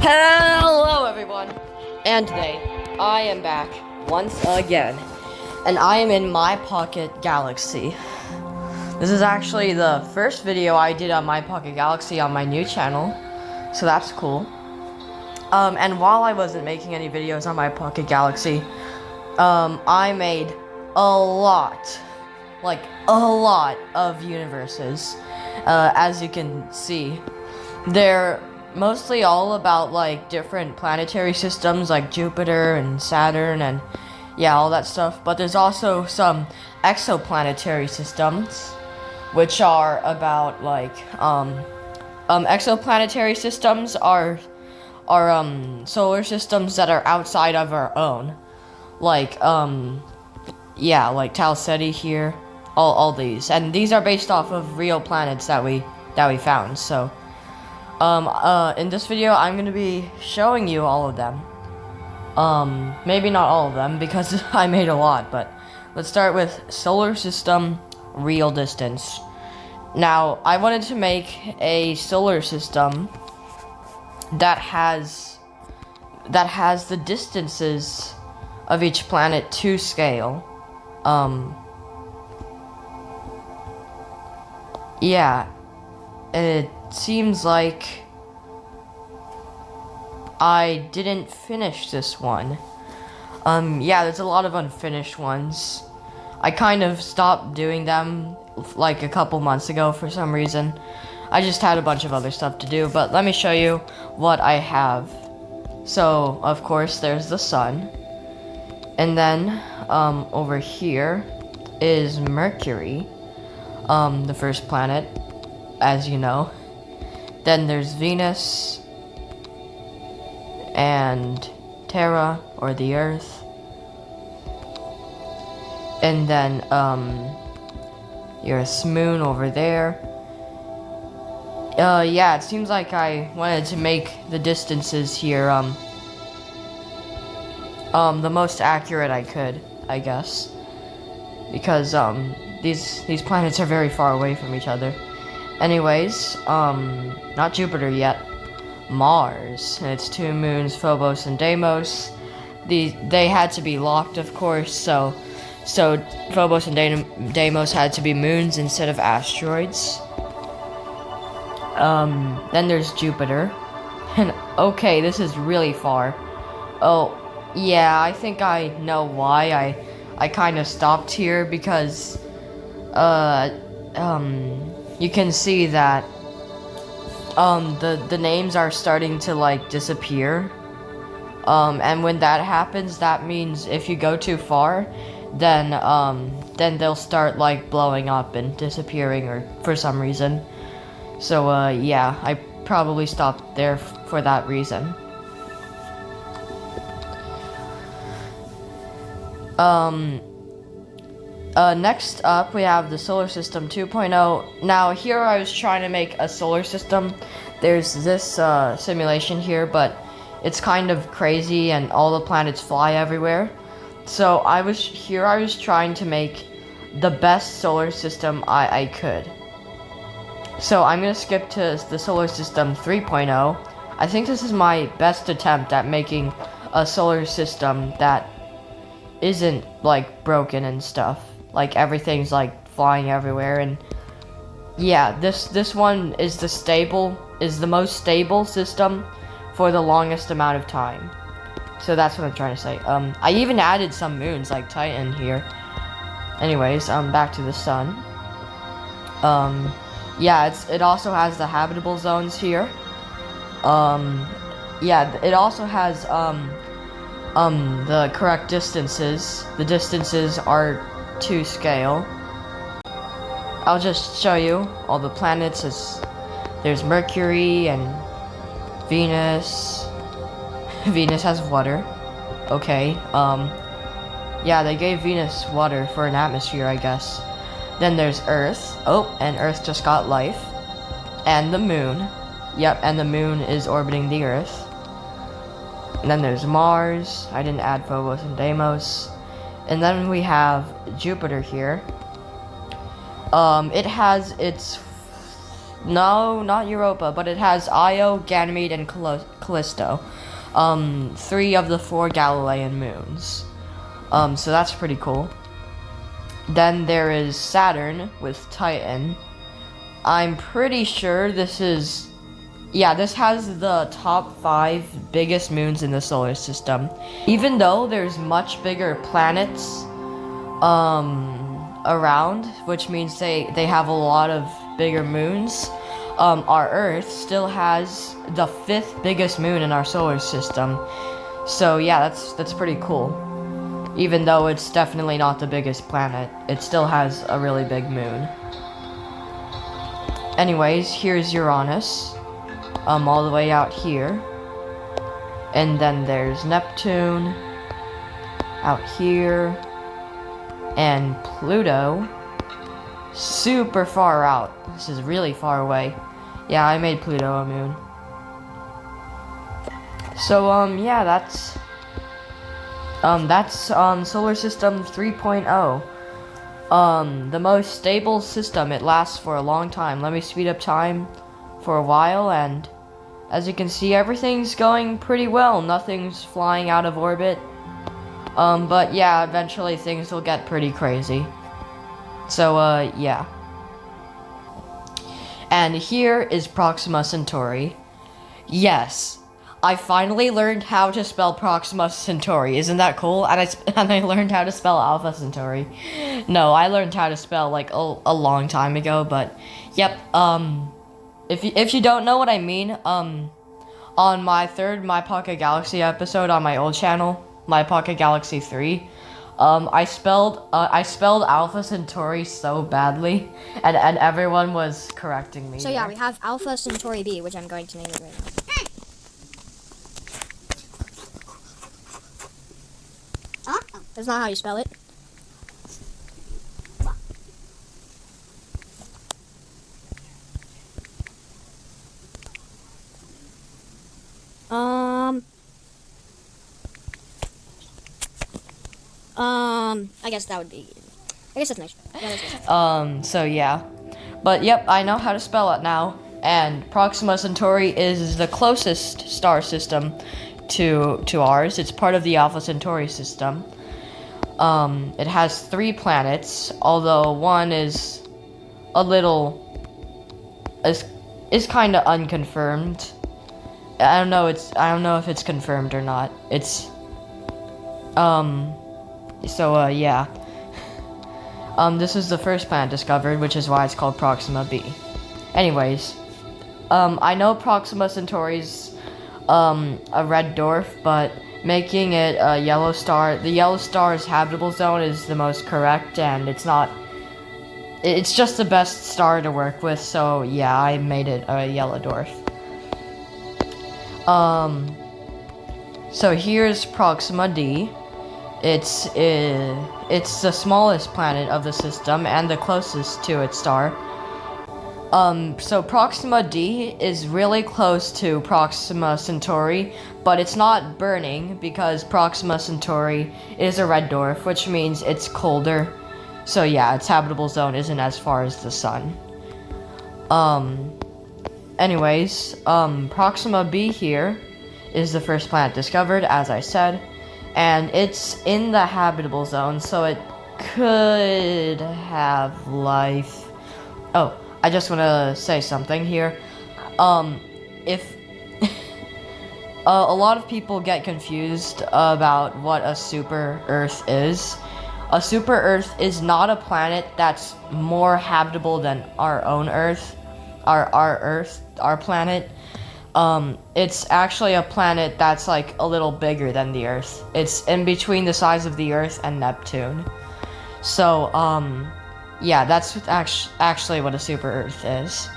Hello everyone, and today I am back once again, and I am in My Pocket Galaxy. This is actually the first video I did on My Pocket Galaxy on my new channel, so that's cool. And while I wasn't making any videos on My Pocket Galaxy, I made a lot of universes. As you can see, they're mostly all about like different planetary systems like Jupiter and Saturn and yeah, all that stuff. But there's also some exoplanetary systems, which are about like exoplanetary systems are solar systems that are outside of our own, like yeah, like Tetti here, all these, and these are based off of real planets that we found. So in this video I'm gonna be showing you all of them. Maybe not all of them because I made a lot, but let's start with solar system real distance. Now I wanted to make a solar system that has the distances of each planet to scale. Yeah, it seems like I didn't finish this one. Yeah, there's a lot of unfinished ones. I kind of stopped doing them like a couple months ago for some reason. I just had a bunch of other stuff to do, but let me show you what I have. So, of course, there's the sun. And then, over here is Mercury, the first planet, as you know. Then there's Venus and Terra, or the Earth. And then, Earth's moon over there. Yeah, it seems like I wanted to make the distances here, the most accurate I could, I guess. Because, these planets are very far away from each other. Anyways, not Jupiter yet. Mars and its two moons, Phobos and Deimos. They had to be locked, of course, so Phobos and Deimos had to be moons instead of asteroids. Then there's Jupiter. And okay, this is really far. Oh, yeah, I think I know why I kind of stopped here, because you can see that the names are starting to like disappear. And when that happens, that means if you go too far, then they'll start like blowing up and disappearing, or for some reason. So yeah, I probably stopped there for that reason. Next up we have the solar system 2.0. Now here I was trying to make a solar system. There's this simulation here, but it's kind of crazy and all the planets fly everywhere. So I was trying to make the best solar system I could. So I'm gonna skip to the solar system 3.0. I think this is my best attempt at making a solar system that isn't like broken and stuff. Like everything's like flying everywhere, and yeah, this one is the most stable system for the longest amount of time. So that's what I'm trying to say. I even added some moons like Titan here. Anyways, back to the sun. Yeah, it also has the habitable zones here. Yeah, it also has the correct distances. The distances are to scale. I'll just show you all the planets. There's Mercury and Venus. Venus has water. Okay. Yeah, they gave Venus water for an atmosphere, I guess. Then there's Earth. Oh, and Earth just got life. And the moon. Yep, and the moon is orbiting the Earth. And then there's Mars. I didn't add Phobos and Deimos. And then we have Jupiter here. It has its No, not Europa, but it has Io, Ganymede, and Callisto. 3 of the 4 Galilean moons. So that's pretty cool. Then there is Saturn with Titan. I'm pretty sure this is... Yeah, this has the top 5 biggest moons in the solar system. Even though there's much bigger planets around, which means they have a lot of bigger moons, our Earth still has the 5th biggest moon in our solar system. So yeah, that's pretty cool. Even though it's definitely not the biggest planet, it still has a really big moon. Anyways, here's Uranus, all the way out here. And then there's Neptune, out here. And Pluto, super far out. This is really far away. Yeah, I made Pluto a moon. So, yeah, that's Solar System 3.0. The most stable system. It lasts for a long time. Let me speed up time for a while, and as you can see, everything's going pretty well. Nothing's flying out of orbit. But yeah, eventually things will get pretty crazy. So, yeah. And here is Proxima Centauri. Yes, I finally learned how to spell Proxima Centauri. Isn't that cool? And I learned how to spell Alpha Centauri. No, I learned how to spell like a long time ago, but yep. If you don't know what I mean, on my 3rd My Pocket Galaxy episode on my old channel, My Pocket Galaxy 3, I spelled Alpha Centauri so badly, and everyone was correcting me. So yeah, we have Alpha Centauri B, which I'm going to name it right now. That's not how you spell it. I guess that would be... I guess that's nice. Yeah, that's nice. So yeah. But yep, I know how to spell it now. And Proxima Centauri is the closest star system to ours. It's part of the Alpha Centauri system. It has 3 planets, although one is a little... is kind of unconfirmed. I don't know if it's confirmed or not. It's... So, yeah. This is the first planet discovered, which is why it's called Proxima B. Anyways, I know Proxima Centauri's, a red dwarf, but making it a yellow star, the yellow star's habitable zone is the most correct, and it's just the best star to work with, so yeah, I made it a yellow dwarf. So here's Proxima D. It's the smallest planet of the system and the closest to its star. So Proxima D is really close to Proxima Centauri, but it's not burning because Proxima Centauri is a red dwarf, which means it's colder. So yeah, its habitable zone isn't as far as the sun. Anyways, Proxima B here is the first planet discovered, as I said, and it's in the habitable zone, so it could have life. Oh, I just want to say something here. If a lot of people get confused about what a super Earth is. A super Earth is not a planet that's more habitable than our own Earth, our Earth, our planet. It's actually a planet that's like a little bigger than the Earth. It's in between the size of the Earth and Neptune. So, yeah, that's actually what a super Earth is.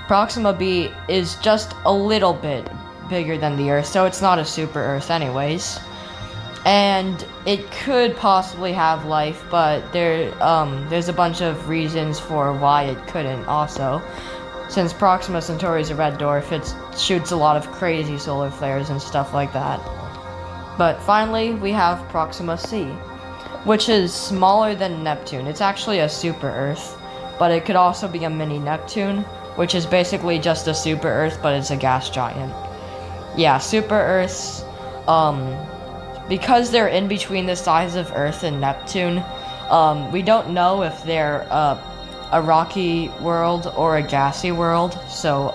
Proxima B is just a little bit bigger than the Earth, so it's not a super Earth anyways. And it could possibly have life, but there's a bunch of reasons for why it couldn't also. Since Proxima Centauri is a red dwarf, it shoots a lot of crazy solar flares and stuff like that. But finally, we have Proxima C, which is smaller than Neptune. It's actually a super Earth, but it could also be a mini Neptune. which is basically just a super Earth, but it's a gas giant. Yeah, super Earths, because they're in between the size of Earth and Neptune, we don't know if they're a rocky world or a gassy world, so,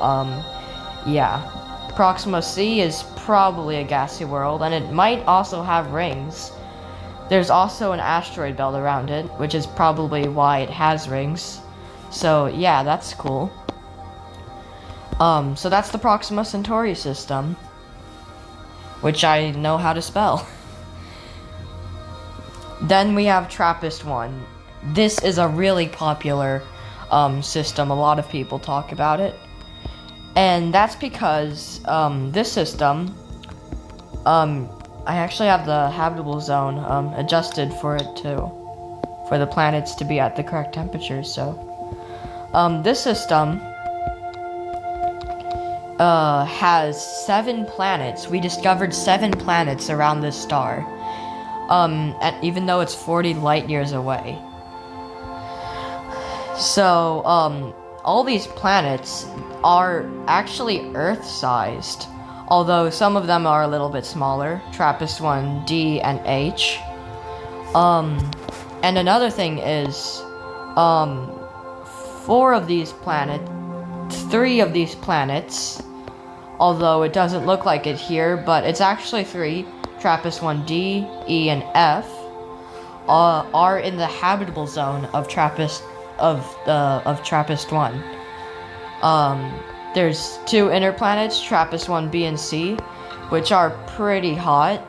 yeah. Proxima C is probably a gassy world, and it might also have rings. There's also an asteroid belt around it, which is probably why it has rings. So, yeah, that's cool. So that's the Proxima Centauri system, which I know how to spell. Then we have Trappist I. This is a really popular system. A lot of people talk about it. And that's because this system, I actually have the habitable zone adjusted for the planets to be at the correct temperatures. So this system has 7 planets. We discovered 7 planets around this star, and even though it's 40 light years away. So all these planets are actually Earth-sized, although some of them are a little bit smaller, Trappist I, D, and H. And another thing is, 3 of these planets, although it doesn't look like it here, but it's actually 3, Trappist I, D, E, and F, are in the habitable zone of Trappist I. There's 2 inner planets, Trappist 1, B, and C, which are pretty hot.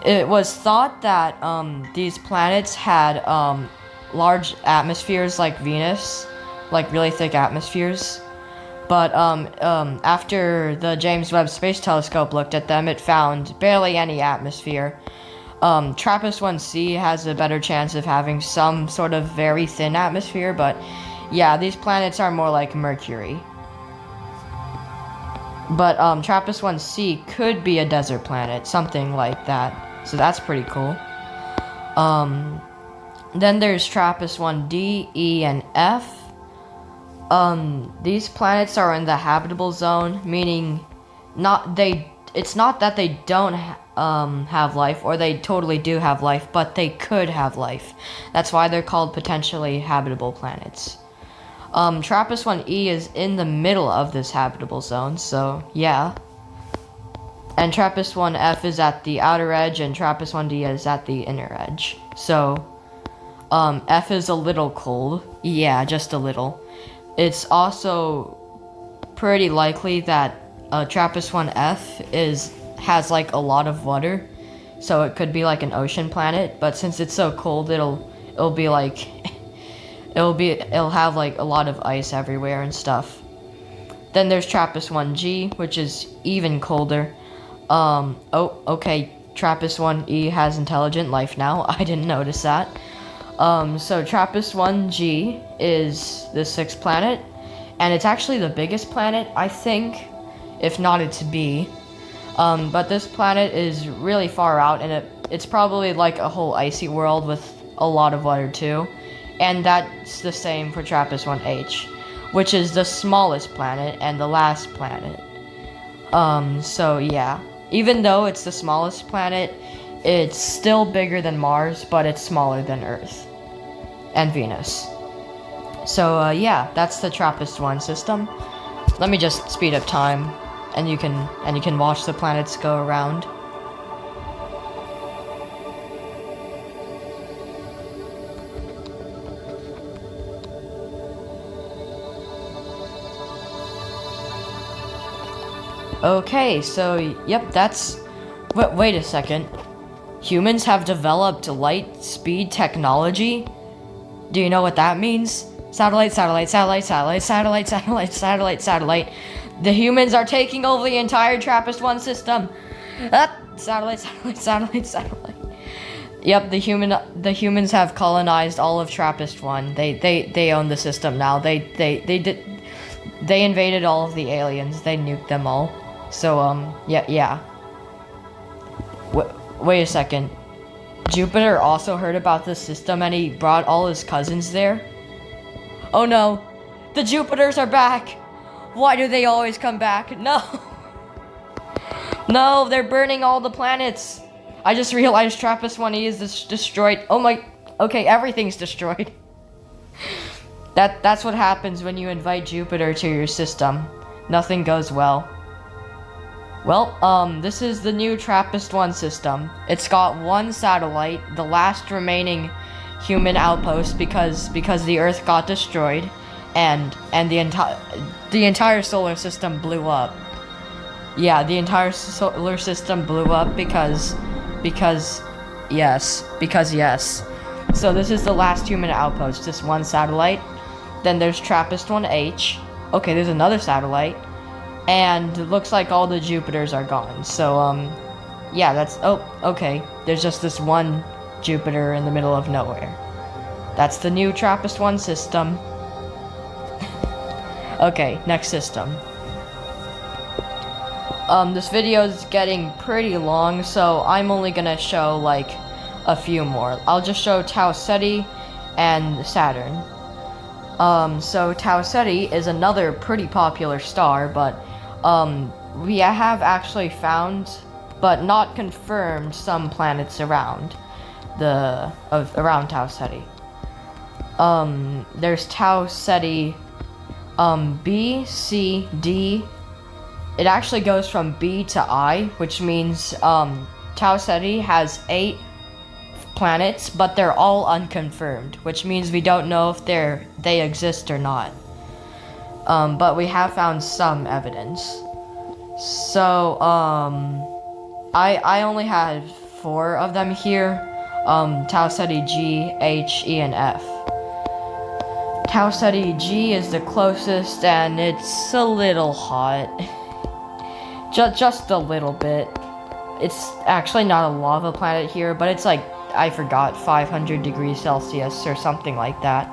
It was thought that these planets had large atmospheres like Venus, like really thick atmospheres. But after the James Webb Space Telescope looked at them, it found barely any atmosphere. Trappist 1c has a better chance of having some sort of very thin atmosphere, but yeah, these planets are more like Mercury. But Trappist 1c could be a desert planet, something like that. So that's pretty cool. Then there's Trappist 1d, E, and F. These planets are in the habitable zone, meaning it's not that they don't have life, or they totally do have life, but they could have life. That's why they're called potentially habitable planets. Trappist 1e is in the middle of this habitable zone, so yeah. And Trappist 1f is at the outer edge, and Trappist 1d is at the inner edge. So, F is a little cold. Yeah, just a little. It's also pretty likely that Trappist 1f has like a lot of water, so it could be like an ocean planet. But since it's so cold, it'll be like it'll have like a lot of ice everywhere and stuff. Then there's Trappist 1g, which is even colder. Okay, Trappist 1e has intelligent life now. I didn't notice that. So Trappist 1g is the 6th planet, and it's actually the biggest planet, I think. If not, it's B. But this planet is really far out, and it's probably like a whole icy world with a lot of water too. And that's the same for Trappist 1H, which is the smallest planet and the last planet. So yeah. Even though it's the smallest planet, it's still bigger than Mars, but it's smaller than Earth and Venus. So yeah, that's the Trappist 1 system. Let me just speed up time, and you can watch the planets go around. Okay, so yep, that's. Wait a second. Humans have developed light speed technology? Do you know what that means? Satellite. The humans are taking over the entire Trappist 1 system. Satellite. Yep, the humans have colonized all of Trappist 1. They own the system now. They invaded all of the aliens. They nuked them all. So yeah. Wait a second. Jupiter also heard about this system, and he brought all his cousins there? Oh no, the Jupiters are back. Why do they always come back? No. No, they're burning all the planets. I just realized Trappist I is destroyed. Oh my, okay, everything's destroyed. That's what happens when you invite Jupiter to your system. Nothing goes well. Well, this is the new Trappist I system. It's got one satellite, the last remaining human outpost because the Earth got destroyed, and the entire solar system blew up. Yeah, the entire solar system blew up because yes. So this is the last human outpost, this one satellite. Then there's Trappist 1H. Okay, there's another satellite. And it looks like all the Jupiters are gone. So, yeah, that's... Oh, okay. There's just this one Jupiter in the middle of nowhere. That's the new Trappist 1 system. Okay, next system. This video is getting pretty long, so I'm only gonna show, like, a few more. I'll just show Tau Ceti and Saturn. So Tau Ceti is another pretty popular star, but we have actually found, but not confirmed, some planets around around Tau Ceti. There's Tau Ceti B, C, D. It actually goes from B to I, which means Tau Ceti has 8 planets, but they're all unconfirmed, which means we don't know if they exist or not. But we have found some evidence. So, I only had 4 of them here. Tau Ceti G, H, E, and F. Tau Ceti G is the closest, and it's a little hot. Just a little bit. It's actually not a lava planet here, but it's like, I forgot, 500 degrees Celsius or something like that.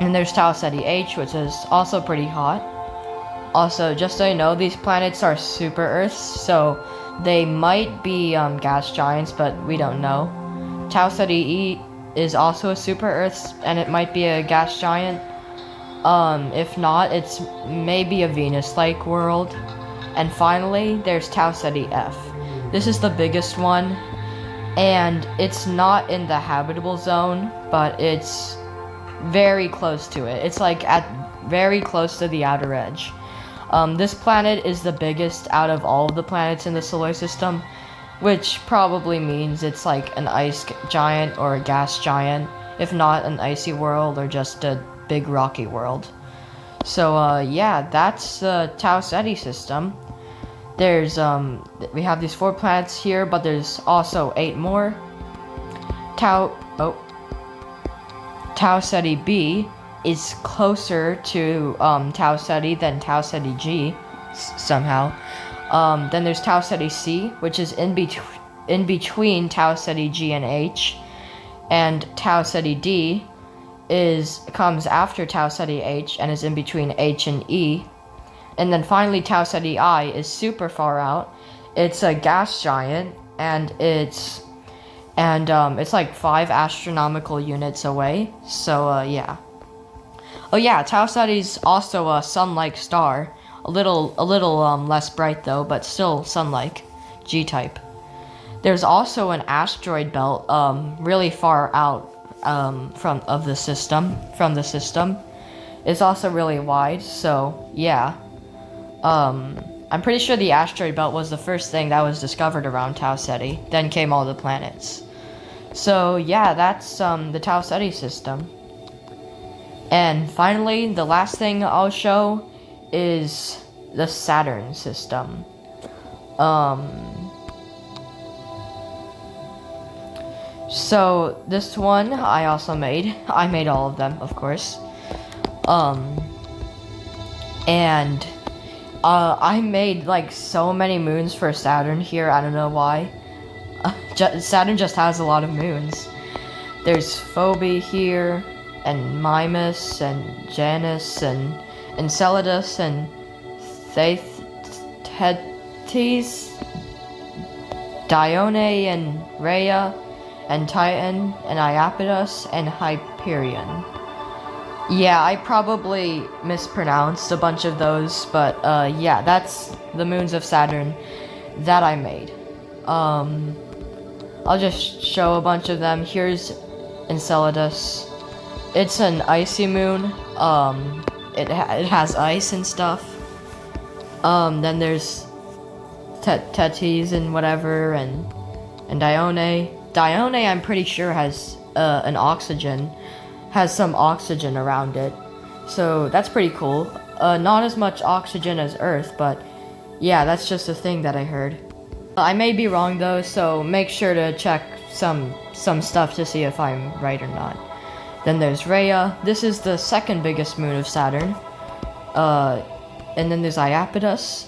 And there's Tau Ceti H, which is also pretty hot. Also, just so you know, these planets are super Earths, so they might be gas giants, but we don't know. Tau Ceti E is also a super Earth, and it might be a gas giant. If not, it's maybe a Venus-like world. And finally, there's Tau Ceti F. This is the biggest one, and it's not in the habitable zone, but it's very close to it. It's like very close to the outer edge. This planet is the biggest out of all of the planets in the solar system, which probably means it's like an ice giant or a gas giant, if not an icy world or just a big rocky world. So, yeah, that's the Tau Ceti system. There's, we have these 4 planets here, but there's also 8 more. Tau Ceti B is closer to, Tau Ceti than Tau Ceti G, somehow. Then there's Tau Ceti C, which is in between Tau Ceti G and H. And Tau Ceti D comes after Tau Ceti H and is in between H and E. And then finally Tau Ceti I is super far out. It's a gas giant, and it's like 5 astronomical units away. So yeah. Oh yeah, Tau Ceti's also a sun-like star. A little less bright though, but still sun-like, G-type. There's also an asteroid belt really far out from the system. It's also really wide, so yeah. I'm pretty sure the asteroid belt was the first thing that was discovered around Tau Ceti. Then came all the planets. So yeah, that's the Tau Ceti system. And finally, the last thing I'll show is the Saturn system. So this one I also made. I made all of them, of course. And I made like so many moons for Saturn here. I don't know why. Saturn just has a lot of moons. There's Phoebe here, and Mimas, and Janus, and Enceladus, and Tethys, Dione, and Rhea, and Titan, and Iapetus, and Hyperion. Yeah, I probably mispronounced a bunch of those, but yeah, that's the moons of Saturn that I made. I'll just show a bunch of them. Here's Enceladus. It's an icy moon. It has ice and stuff. Then there's Tettis and whatever, and Dione. Dione, I'm pretty sure has has some oxygen around it, so that's pretty cool. Not as much oxygen as Earth, but yeah, that's just a thing that I heard. I may be wrong though, so make sure to check some stuff to see if I'm right or not. Then there's Rhea. This is the second biggest moon of Saturn. And then there's Iapetus.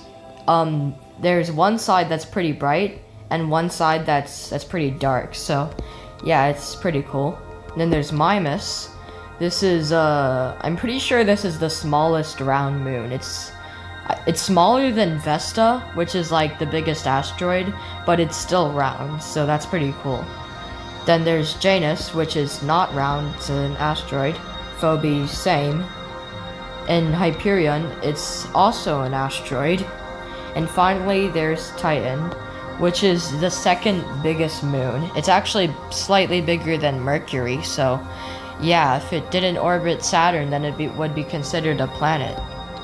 There's one side that's pretty bright and one side that's pretty dark. So, yeah, it's pretty cool. And then there's Mimas. This is I'm pretty sure this is the smallest round moon. It's smaller than Vesta, which is like the biggest asteroid, but it's still round, so that's pretty cool. Then there's Janus, which is not round, it's an asteroid. Phobos, same. And Hyperion, it's also an asteroid. And finally, there's Titan, which is the second biggest moon. It's actually slightly bigger than Mercury, so yeah, if it didn't orbit Saturn, then it would be considered a planet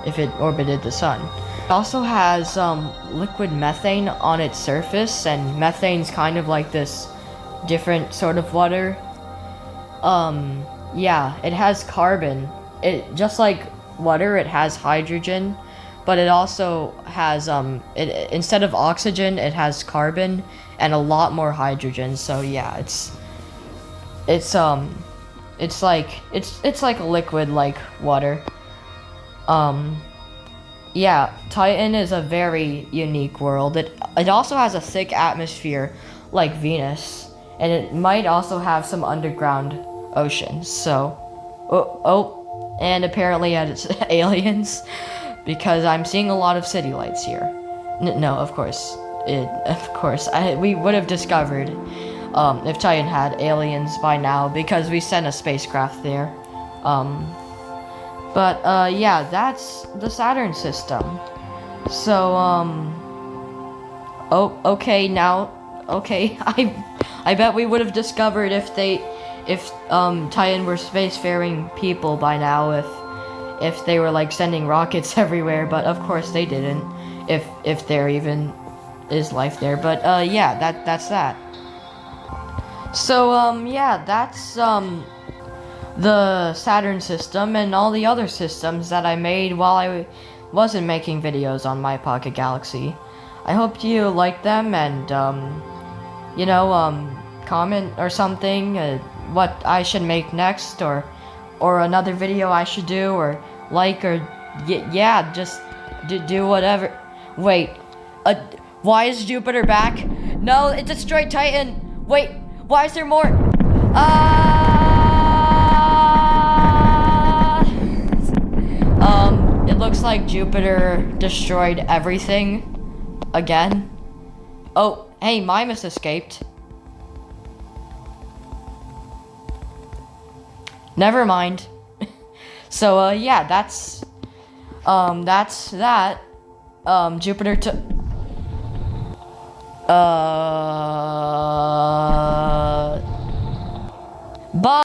if it orbited the sun. It also has liquid methane on its surface, and methane's kind of like this different sort of water. Yeah, it has carbon. It just like water, it has hydrogen, but it also has instead of oxygen, it has carbon and a lot more hydrogen. So yeah, it's like a liquid like water. Yeah, Titan is a very unique world. It also has a thick atmosphere like Venus, and it might also have some underground oceans. So, and apparently it's aliens, because I'm seeing a lot of city lights here. No, of course, we would have discovered if Titan had aliens by now, because we sent a spacecraft there. But yeah, that's the Saturn system. So okay, I bet we would have discovered if Titan were spacefaring people by now, if they were like sending rockets everywhere, but of course they didn't, if there even is life there. But yeah, that's that. So yeah, that's the Saturn system and all the other systems that I made while I wasn't making videos on My Pocket Galaxy. I hope you liked them, and comment or something, what I should make next, or another video I should do, or yeah, just do whatever. Wait, why is Jupiter back? No, it destroyed Titan. Wait, why is there more? It looks like Jupiter destroyed everything again. Oh, hey, Mimas escaped. Never mind. So, yeah, that's that. Jupiter took... Bye!